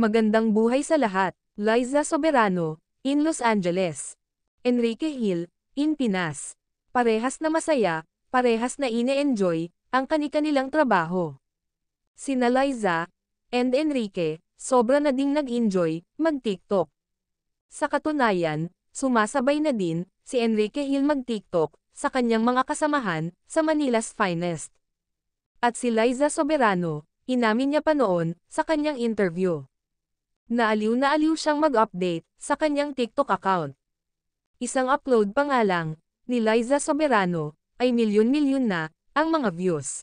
Magandang buhay sa lahat. Liza Soberano, in Los Angeles. Enrique Hill, in Pinas. Parehas na masaya, parehas na ine-enjoy, ang kani-kanilang trabaho. Sina Liza and Enrique, sobra na ding nag-enjoy, mag-TikTok. Sa katunayan, sumasabay na din, si Enrique Hill mag-TikTok, sa kanyang mga kasamahan, sa Manila's Finest. At si Liza Soberano, inamin niya pa noon, sa kanyang interview. Naaliw na aliw siyang mag-update, sa kanyang TikTok account. Isang upload pa nga lang, ni Liza Soberano, ay milyon-milyon na, ang mga views.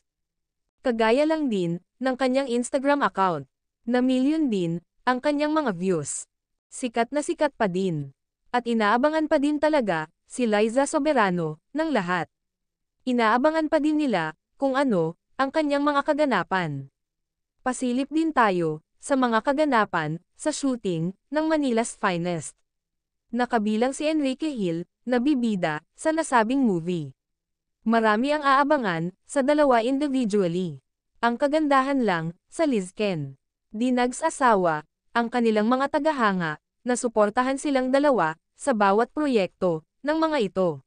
Kagaya lang din, ng kanyang Instagram account, na milyon din, ang kanyang mga views. Sikat na sikat pa din. At inaabangan pa din talaga, si Liza Soberano, ng lahat. Inaabangan pa din nila, kung ano, ang kanyang mga kaganapan. Pasilip din tayo, sa mga kaganapan, sa shooting, ng Manila's Finest. Nakabilang si Enrique Hill, na bibida, sa nasabing movie. Marami ang aabangan, sa dalawa individually. Ang kagandahan lang, sa Lizken. Di nagsasawa, ang kanilang mga tagahanga, na suportahan silang dalawa, sa bawat proyekto, ng mga ito.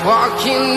Walking